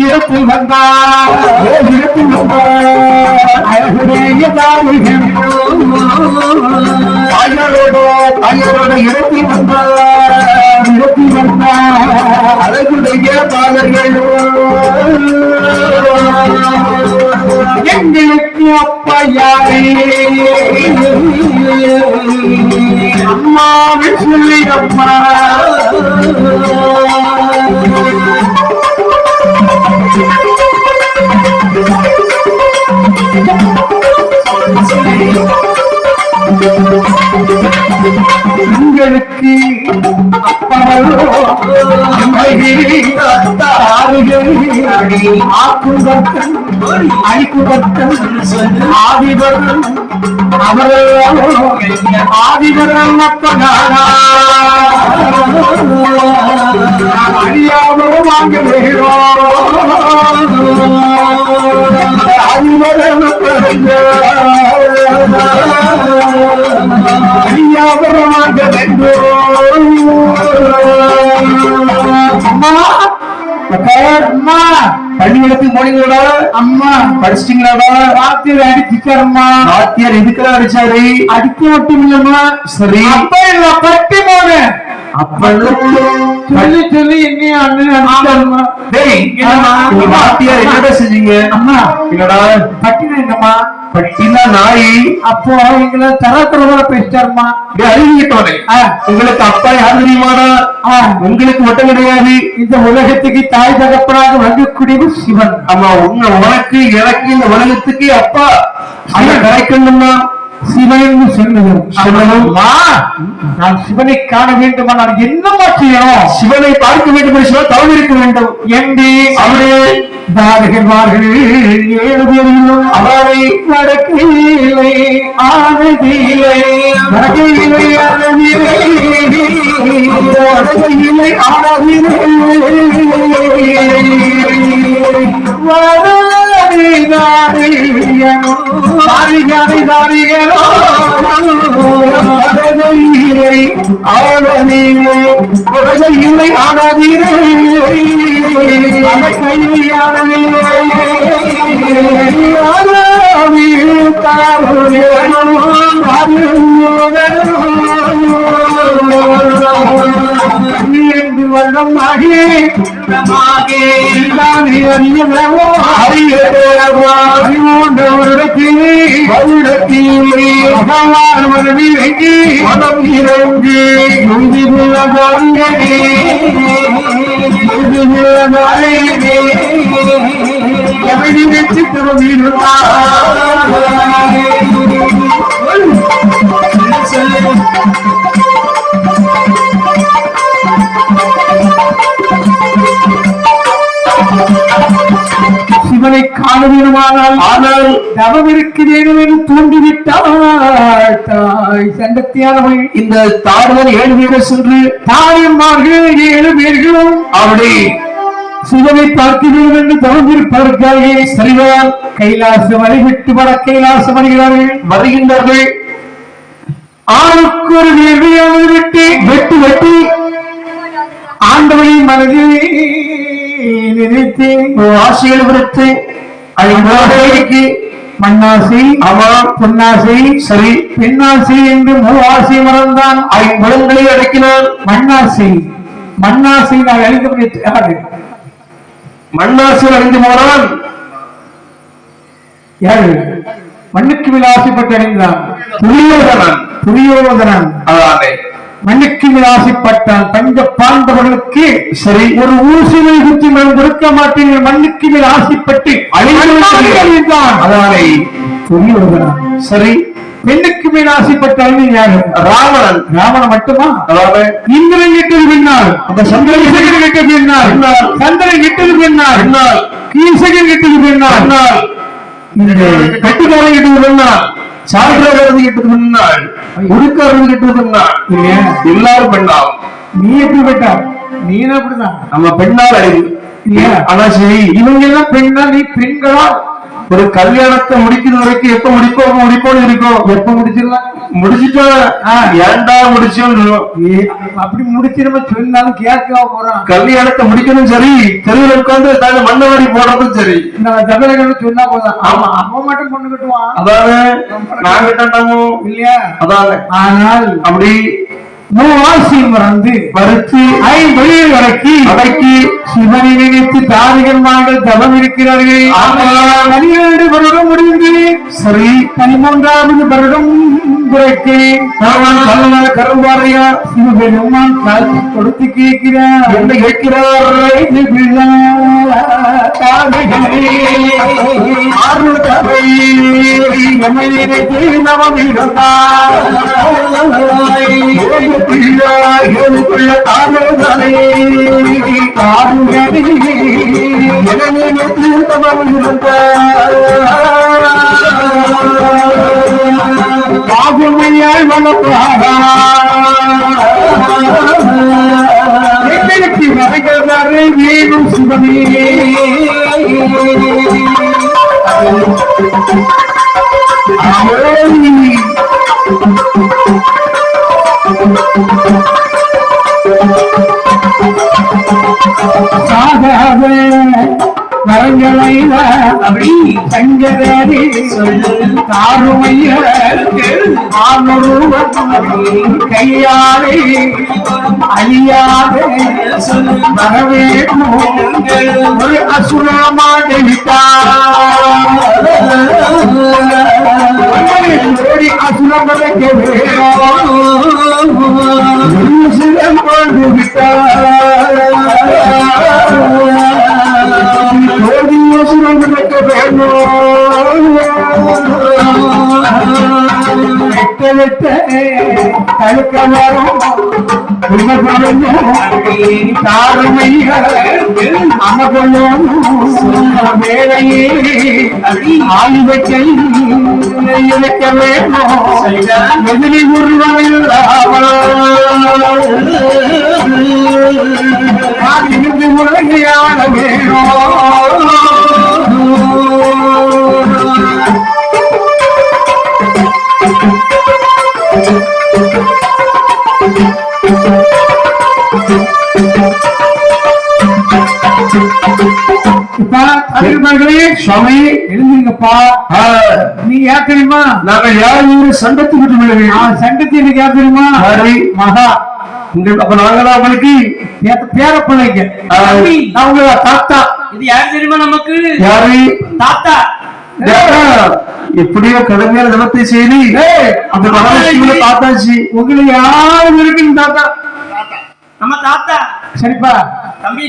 இடத்தில் வந்தார் அழகுடைய தாயோட இடத்தில் வந்தார் அழகுடைய பாலர்கள் எங்களுக்கு அப்பா யாரே அம்மாவை சொல்லி அம்மா உங்களுக்கு அழிக்குபத்தம் ஆதிபரம் ஆதிபரம் அப்பனாரா அறியாமலும் வாங்க ஆதிபரம் அறியாபரமாக அம்மா பள்ளிக்கூடத்துக்கு போனீங்களா? அம்மா படிச்சிட்டீங்களா? வாத்தியார் அடிச்சுக்காரம்மா. வாத்தியார் எதுக்குலாம் அடிச்சாரு? அடிக்க மட்டும் இல்லம்மா. சரி அப்ப இல்ல பட்டி போனேன் அப்ப சொல்லி சொல்லி என்னைய அண்ணன் வாத்தியார் என்னடா செஞ்சீங்க? அம்மா என்னடா பட்டினா என்னம்மா? பட்டினா நாய். அப்போ எங்களை தரத்துல பேசிட்டாருமா. அறிவிக்கிட்டோனே உங்களுக்கு அப்பா யார் தெரியுமாடா? உங்களுக்கு மட்டும் கிடையாது, இந்த உலகத்துக்கு தாய் தகப்பனாக வழங்கக்கூடியது சிவன். ஆமா உனக்கு எனக்கு இந்த உலகத்துக்கு அப்பா கிடைக்கணும்னா சிவன் சொல்லணும். நான் சிவனை காண வேண்டுமா? நான் என்னமா செய்யணும்? சிவனை பார்க்க வேண்டும் என்று சொன்னால் தவறு இருக்க வேண்டும் என்று அவரே தாரகர்கள் 7 பேரிலும் அவரை நடக்கையிலே ஆனதில்லை நடக்கையிலே ஆனதில்லை சிவனை காண வேணுமானால் ஆனால் தவம் இருக்கிறேன் என்று தூண்டிவிட்டாள் தாய் சண்டத்தியானவள். இந்த தாடுதல் 7 பேர்கள் சென்று தாயன்மார்கள் 7 பேர்களும் அவருடைய சிவனை பார்க்கிறோம் என்று தவந்திருப்பார்களே. சரிதான் கைலாசம் வழிவிட்டு வட கைலாசம் வருகின்றார்கள். ஆளுக்கு ஒரு வேள்வியானது விட்டு வெட்டு வெட்டி ஆண்டவனின் மனதில் நினைத்து ஆசைகள் விடுத்து அழைக்கு மண்ணாசை அவா பொன்னாசை சரி பெண்ணாசை என்று 3 ஆசை மறந்தான். 5 முழங்களை அடக்கினான். மண்ணாசை மண்ணாசை நான் அழிந்து மண்ணாசை அழிந்து போனான். யாரு மண்ணுக்கு மேல் ஆசைப்பட்டு அடைந்தான்? துரியோதனன். மண்ணுக்கு மேல் ஆசைப்பட்டான். பஞ்ச பாண்டவர்களுக்கு சரி ஒரு ஊசியை குத்தி நான் கொடுக்க மாட்டேன், மண்ணுக்கு மேல் ஆசைப்பட்டு அழிந்தான். அதனாலே துரியோதனன். சரி பெண்ணுக்கு மேல் ஆசைப்பட்ட அழிந்து யாரு? ராவணன். ராவணன் மட்டுமா? இந்திரன் கிட்டது பின்னால் அந்த சந்திரன் கிட்டது பின்னால் சந்திரன் கிட்டது பின்னால் கீசகன் கிட்டது பின்னால் இந்த கட்டுக்காரன் கிட்டது பின்னால் சாப்பிடுறது கிட்டது பின்னால் உடுக்கிறது கிட்டது பின்னால் எல்லாரும் பெண்ணாகும். நீ எப்படி பெட்டா? நீ அப்படிதான் நம்ம பெண்ணால் அழிவு இல்லையா? ஆனா சரி இவங்க எல்லாம் பெண்ணா நீ பெண்களா? ஒரு கல்யாணத்தை முடிக்கிற வரைக்கும் எப்ப முடிப்போம் இருக்கும். எப்ப முடிச்சிடலாம்? முடிச்சுட்டோம். ஏன்டா முடிச்சோம்? அப்படி முடிச்சு நம்ம சொன்னாலும் கேட்க போறோம். கல்யாணத்தை முடிக்கணும் சரி, தெருவில் உட்கார்ந்து தாங்க மண்ணவாடி போடுறதும் சரி. இந்த சொன்னா போதும். ஆமா, அவன் மட்டும் பொண்ணு கட்டுவான். அதாவது நான் கிட்டாமோ இல்லையா? அதாவது ஆனால் அப்படி மூவாசி மறுத்து ஐம்பொழில் அடக்கி சிவனை நினைத்து தாரிகள் நாங்கள் தவம் இருக்கிறார்கள். 12 வருடம் முடிந்து சரி 13வது வருடம் பிறகு கருவாரையா சிவபெருமான் காட்சி கொடுத்து கேட்கிறார். என்ன கேட்கிறார்? நவம் இருந்தார் பாகுமையால் வளர்ச்சி வரைகிறாரே வேணும் சிவனே. சாகாத மரங்களை அப்படி சங்கரே தாருமைய கையாலே அழியாத வரவே ஒரு அசுரமாக அசுரம் வரைக்க சிலம் கொண்டு விட்டார். வேலையே ஆய்வத்தை இழக்க வேணும். எதிரி உருவாயில் இருந்து உலகையான வேணும். சுவாமி எழுதுங்கப்பா. நீ யார் தெரியுமா? நாங்க யாரும் சண்டத்துக்கு சண்டத்துக்கு யார் தெரியுமா? மகா. அப்ப நாங்கதான் உங்களுக்கு பேரப்பிள்ளைங்க. அவங்க தாத்தா. இது யார் தெரியுமா நமக்கு? யாரு? தாத்தா. எப்படியோ கடுமையான தினத்தை செய்தி அந்த மகாலட்சுமியில பார்த்தாச்சு. உங்களுக்கு யாரும் இருக்குன்னு தாத்தா? நம்ம தாத்தா. சரிப்பா,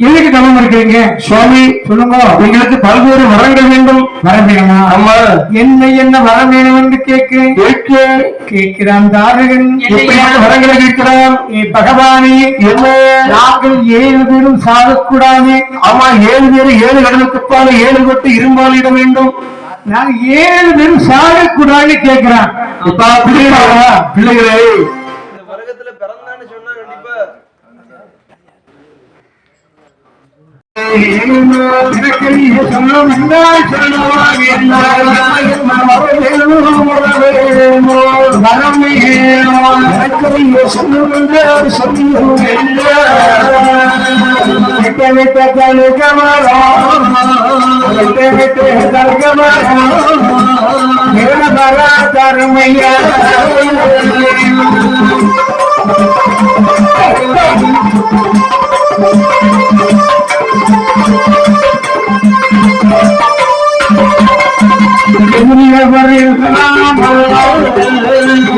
எதுக்கு தவம் இருக்கிறீங்க? சுவாமி சொல்லுங்க. எங்களுக்கு பல்வேறு வரங்கள் வேண்டும். வரம் வேணுமா? ஆமா. என்ன வரம் வேணும் என்று கேட்கிறான் தாரகன். எப்படியான வரங்களை கேட்கிறான்? பகவானே, என்ன நாங்கள் 7 பேரும் சாகக்கூடாது. ஆமா, 7 பேரும் 7 கடலுக்கு பால 7 கொட்டு இரும்பாலிட வேண்டும். நாங்க 7 பேரும் சாகக்கூடாதுன்னு கேட்கிறான். பிள்ளைகளே, இந்த வருகத்துல பிறந்தான்னு சொன்னா கண்டிப்பா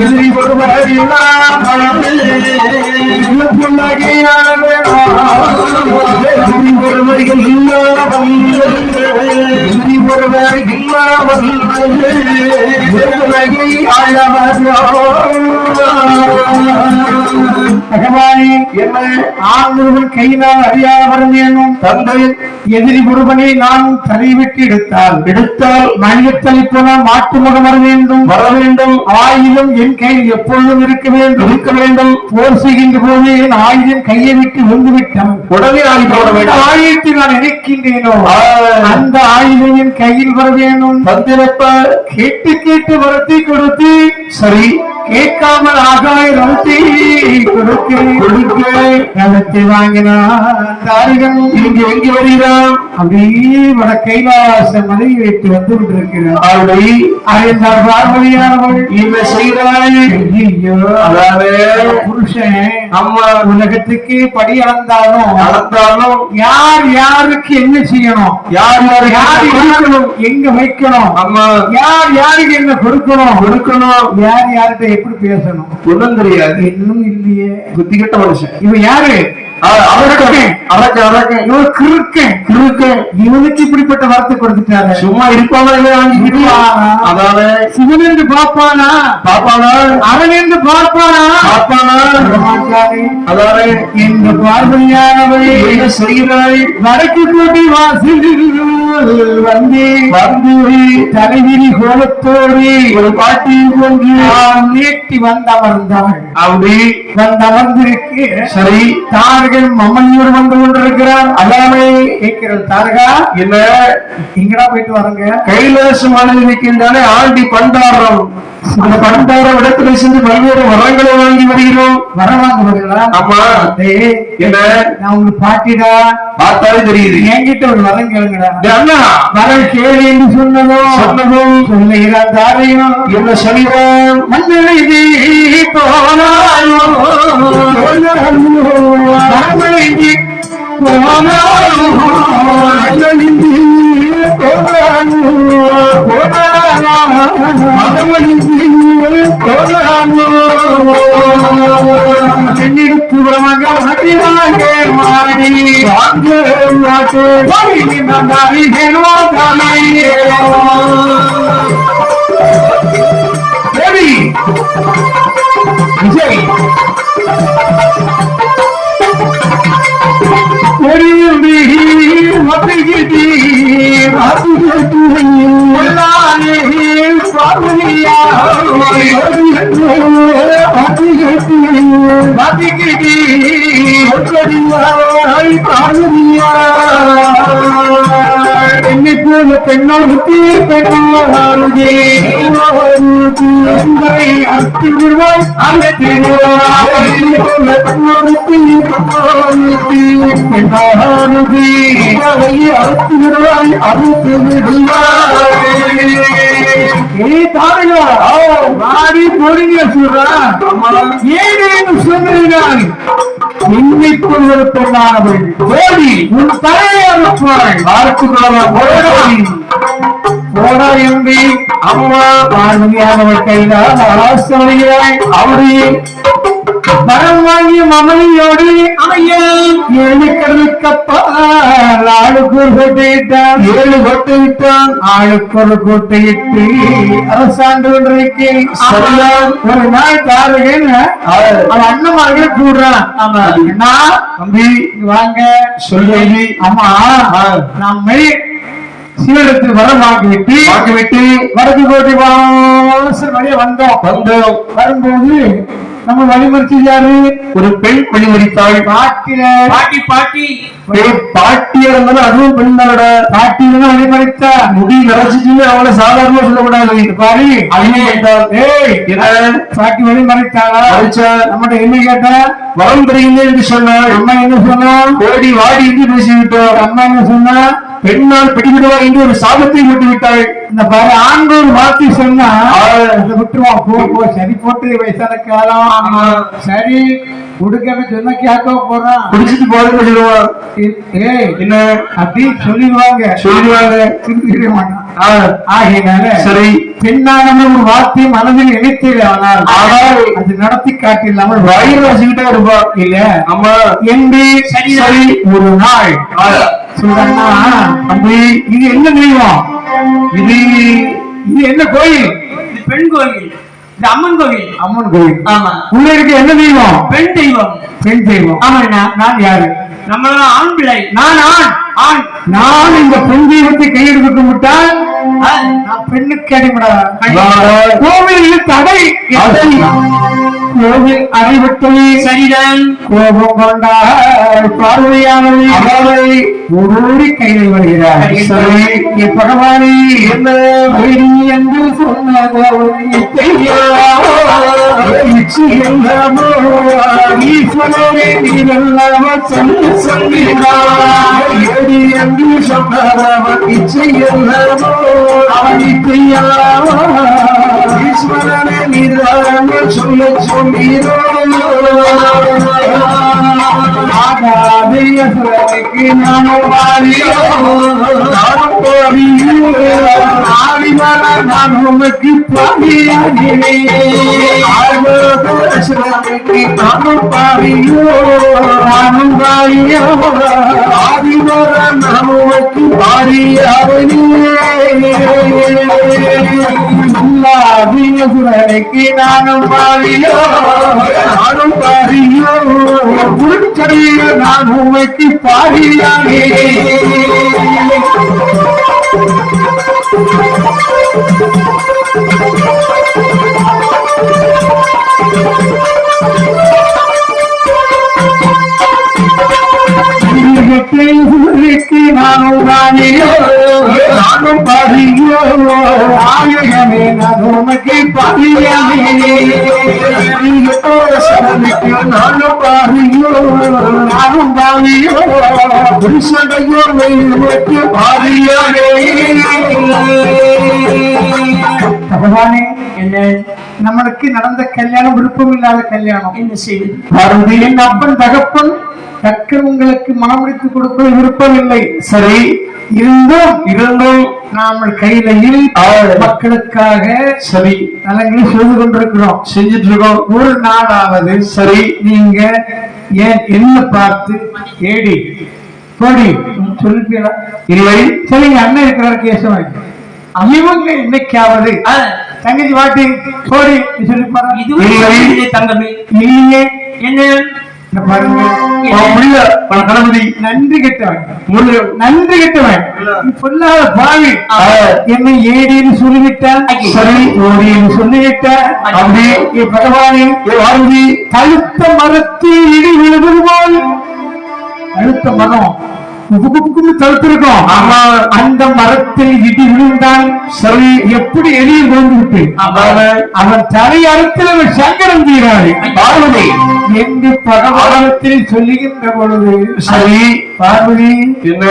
எதிரி ஒருவர் பகவானே, என்ன ஆண்களுடன் கையினால் அறியாத வரம் வேணும். தந்தை, எதிரி ஒருவனை நான் தரைவிட்டு எடுத்தால் மனிதத்தலை போன மாட்டு முகம் வர வேண்டும். ஆயுதம் என் கையில் எப்பொழுதும் இருக்க வேண்டும். போர் செய்கின்ற போது என் ஆயுதம் கையை விட்டு வந்துவிட்டான். உடனே ஆயுதத்தில் நான் நினைக்கின்றேனோ அந்த ஆயுதம் என் கையில் வர வேண்டும். கேட்டு வரத்தை கொடுத்து சரி கேட்காமல் ஆகாய ரதத்தை கொடுக்க ரதத்தை வாங்கினான் தாரிகன். இங்கு எங்கே வருகிறான்? அப்படியே வட கைலாச மலை வைத்து வந்து கொண்டிருக்கிறார். அப்படி அறிந்தார் பார்வதியானவள் என்ன செய்கிறாய்? ஐயோ, அதாவது புருஷன் அம்மா உலகத்துக்கு படி அளந்தாலும் நடந்தாலும் யார் யாருக்கு என்ன செய்யணும், யார் யார் யார் இருக்கணும், எங்க வைக்கணும், அம்மா யார் யாருக்கு என்ன கொடுக்கணும், கொடுக்கணும், யார் யார்கிட்ட எப்படி பேசணும் ஒண்ணும் தெரியாது. இன்னும் இல்லையே. புத்தி கெட்ட மனுஷன் இவன் யாரு? இவனுக்கு இப்படிப்பட்ட வார்த்தை கொடுத்துட்டாரு. சும்மா இருப்பானா? அதான சிவன் என்று பார்ப்பானா? பாப்பானா? அவன் என்று பார்ப்பானா? பாப்பானா? அதான இந்த பார்வையானவள் என்ன செய்கிறாய்? வடக்கு கோட்டை வாசல் வந்து தலைவிரி கோலத்தோடு ஒரு பாட்டி கொண்டு நீட்டி வந்தமர்ந்தாள். அப்படி வந்தமர்ந்திருக்கு. சரி, தார்கள் மம்மனியோடு வந்து கொண்டிருக்கிறார். அதானே கேட்கிறது. தாரகா என்ன எங்கடா போயிட்டு வரங்க? கைலாசம் இருக்கின்றானே ஆண்டி பண்டாரம். அந்த பண்டாரம் இடத்துல சென்று பல்வேறு வரங்களை வாங்கி வருகிறோம். வர வாங்க வருகிறா? ஆமா. என்ன நான் உங்களுக்கு பாட்டிடா, பார்த்தாலே தெரியுது. என்கிட்ட ஒரு வரம் கேளுங்கடா. அண்ணா வரம் கேளு என்று சொன்னதும் சொல்லுகிறான் தாரையும். என்ன சொல்கிறான்? மன்னனை போனாயோ விஜய் என்னை போல பெண்ணோருக்கு பெண்ணோருகே அத்தி விடுவாய் அந்த பெண்ணோருக்கு பெண்ணோருகே அறுத்து விடுவாய் அறுத்து விடுவாய். வாடி பொறுங்க சொல்றா. ஏனேன்னு சொல்லுகிறான். என்னை கொள்வது பெண்ணானவள் ஓடி உன் தலையை அனுப்பாள். போடா எம்பி அம்மா பார்வதியானவள் கைதான் ஆசையாய் அவருடைய வரம் வாங்கிய மமனியோடு ஏழு கடலுக்கப்பால் ஆளுக்கு ஒரு கோட்டையிட்டான். 7 கோட்டை விட்டான். ஆளுக்கு ஒரு கோட்டையிட்டு அரசாண்டு கொண்டிருக்கேன். ஒரு நாள் தாருகன் அவன் அண்ணமார்களே கூடுறான். ஆமா அண்ணா தம்பி வாங்க சொல்றேன். ஆமா நம்மை சிவனிடத்தில் வரம் வாங்கிவிட்டு வடக்கு கோட்டை வாசல் வழியா வந்தோம். வரும்போது நம்ம வழிமறிச்சு யாரு? ஒரு பெண் வழிமறித்தாள். பாட்டியா இருந்தாலும் அதுவும் பெண் தானடா. பாட்டியில வழிமறித்த முடி நரைச்சிட்டு அவளை சாதாரணமா சொல்லக்கூடாது. பாரு பாட்டி வழிமறித்தாளா? நம்மகிட்ட என்ன கேட்ட? வரம் தெரியுங்க என்று சொன்னாள். அம்மா என்ன சொன்னா? ஓடி வாடி என்று பேசிவிட்டோம். அம்மா என்ன சொன்னா? பெண்ணால் பிடிவிடுவா என்று ஒரு சாபத்தை விட்டு விட்டாள். இந்த பாரு ஆண்கள் வார்த்தை சொன்னா விட்டுருவான். போ சரி போட்டு வயசான காலம். சரி உடுக்கன்னு சொன்ன கேட்க போறான். குடிச்சிட்டு போறது சொல்லுவான். என்ன அப்படி சொல்லிடுவாங்க திருத்திட மாட்டான். ஆகையினால சரி பெண்ணான ஒரு வார்த்தை மனதில் நினைத்தது. ஆனால் அது நடத்தி காட்டில்லாமல் வயிறு வச்சுக்கிட்டே இருப்பா. இல்ல அம்மா என்று சரி ஒரு நாள் சொல்றா. தம்பி இது என்ன தெய்வம்? இது என்ன கோயில்? இது பெண் கோயில். இது அம்மன் கோயில். அம்மன் கோயில். ஆமா. உள்ள இருக்க என்ன தெய்வம்? பெண் தெய்வம். பெண் தெய்வம். ஆமா. நான் யாரு? நம்மளாம் ஆண் பிள்ளை. நான் ஆண். நான் இந்த பெண் தெய்வத்தை கையெடுக்க விட்டால் நான் பெண்ணுக்கு அடிபட. கோவிலில் தடை. கோவில் அடைபட்டது. சரிதான். கோபம் கொண்டால் பார்வையானவை அவரை ஒருவரி கையில் வருகிறார். சரி பகவானே என்ன என்று சொன்னதோ இச்சையெல்லாமோ ஈஸ்வரனே நீரெல்லாம சொல்லுகிறாடி என்று சொன்னவன் இச்சையெல்லாமோ அவன் இச்சையெல்லாமோ ஈஸ்வரனே நீரெல்லாம சொல்ல சொல்லீரோ ஆகாதேயசுரனுக்கு நானும் பாரியோ நானும் பாரியோ ஆடிவர நான் உனக்கு பாரியாகிறே ஆழ்வதற்கு நானும் பாரியோ நானும் பாரியோ ஆடிவர நான் உனக்கு பாரியாகிறே ஆதியசுரனுக்கு நானும் பாரியோ நானும் பாரியோ குருச்சடைய நான் உனக்கு பாரியாகிறே நானும் பாரியோ நானும் பாரியோ ஆயகமே நான் உனக்கு பாரியாகிறே நானும் பாரியோ நானும் பாரியோ புருஷனையோ உனக்கு பாரியாகிறே பகவானே என்ன நம்மளுக்கு நடந்த கல்யாணம் விருப்பம் இல்லாத கல்யாணம் என்ன செய்து பார்வதியின் அப்பன் தகப்பன் தக்க உங்களுக்கு மனமுடித்து கொடுப்பது விருப்பம் இல்லை சரி இருந்தும் நாம கையிலையில் மக்களுக்காக சரி நலங்களை செய்து கொண்டிருக்கிறோம் செஞ்சிட்டு இருக்கோம் ஒரு நாளாவது சரி நீங்க ஏன் என்ன பார்த்து ஏடி போடி சொல்லிட்டீங்களா இல்லை சரி அண்ணன் இருக்கிறார் கேசவன் அம்மிவங்க இன்னைக்காவது தங்கச்சி வாட்டி போடி சொல்லி பாருங்க தங்கமே இல்லையே என்ன கணபதி நன்றி கெட்டவன் நன்றி கெட்டவன் சொல்லாத பாவி என்னை ஏடின்னு சொல்லிவிட்டான் சரி ஓடின்னு சொல்லிவிட்டான் அப்படி பகவானே வாழ்வி கழுத்த மரத்தில் இடி விழுவது போல் கழுத்த மரம் தடுத்திருக்கோம் ஆமா அந்த மரத்தில் இடி விழுந்தான் சரி எப்படி எளிய கொண்டு விட்டு அவன் தலை அறுத்தில் அவன் சங்கரம் தீராது பார்வதி என்று பகவானத்தில் சொல்லுகின்ற பொழுது சரி பார்வதி என்ன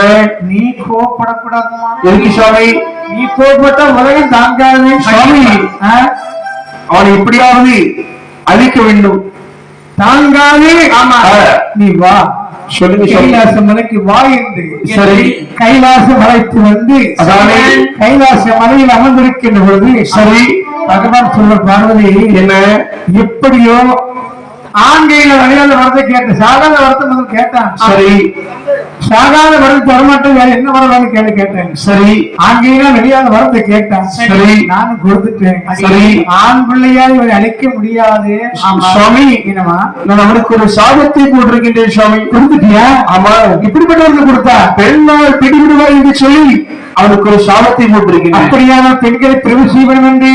நீ கோபப்படக்கூடாதுமா எதுக்கு சுவாமி நீ கோபப்பட்ட உலகம் தாங்காது சுவாமி அவனை எப்படியாவது அழிக்க வேண்டும் தாங்காது ஆமா நீ வா சொல்லுங்க கைலாச மலைக்கு வா என்று சரி கைலாச மலைக்கு வந்து கைலாச மலையில் அமர்ந்திருக்கின்ற பொழுது சரி பகவான் சொல்ற பார்வதி என்ன எப்படியோ ஆண்கையில வழியாத வரத்தை கேட்டேன் சாகாத வரத்தை முதல் கேட்டான் சரி சாகாத வரத்தை வரமாட்டேன் வேற என்ன வரலான்னு கேட்டேன் சரி ஆண்கையில வெளியாத வரத்தை கேட்டான் சரி நானும் கொடுத்துட்டேன் சரி ஆண் பிள்ளையால் இவரை அழைக்க முடியாது சுவாமி என்னமா நான் அவனுக்கு ஒரு சாபத்தை போட்டிருக்கின்றேன் சுவாமி கொடுத்துட்டியா ஆமா இப்படிப்பட்டவர்கள் கொடுத்தா பெண்ணால் பிடிவிடுவார் என்று சொல்லி அவனுக்கு ஒரு சாபத்தை போட்டிருக்கிறேன் அப்படியான பெண்களை பிரபுசீவனம் என்று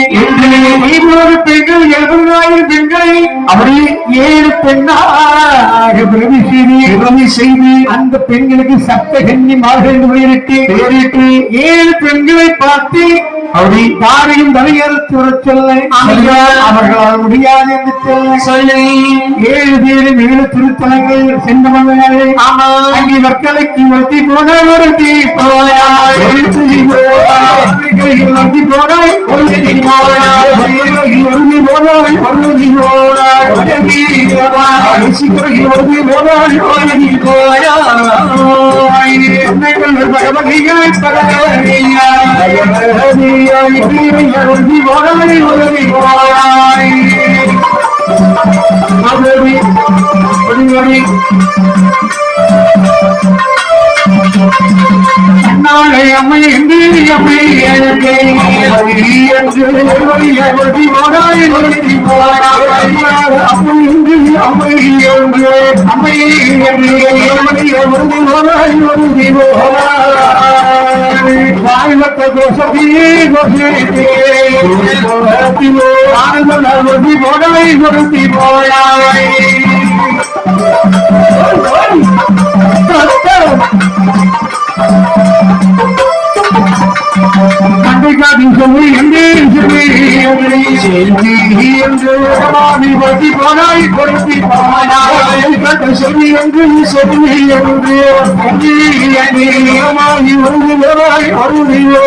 பெண்கள் 70,000 பெண்களை அப்படியே 7 பெண்ணாக பிரபு செய்து அந்த பெண்களுக்கு சப்தகன்னி மார்கள் பெயரிட்டு 7 பெண்களை பார்த்து அப்படி தாரையும் தலையறுத்து வர சொல்ல அவர்களால் முடியாது என்று சொல்ல 7 பேரும் 7 திருத்தலங்கள் சென்றவர்கள் அங்கே மக்களுக்கு வட்டி போன வருத்தி போயாய் நாளை அம்மை என்று அம்மை வாழ்வத்த கோசத்தியே ஆனந்த போடாய் கொடுத்தி போயாய் கண்டைக்காட்டி சொல்லி எங்கே சொல்லி செல்வி என்று மாமி பற்றி போனாய் கொடுத்தி போனாய் கட்ட செல்வி என்று செல்வி என்று மாமி ஒருவாய் ஒருவியோ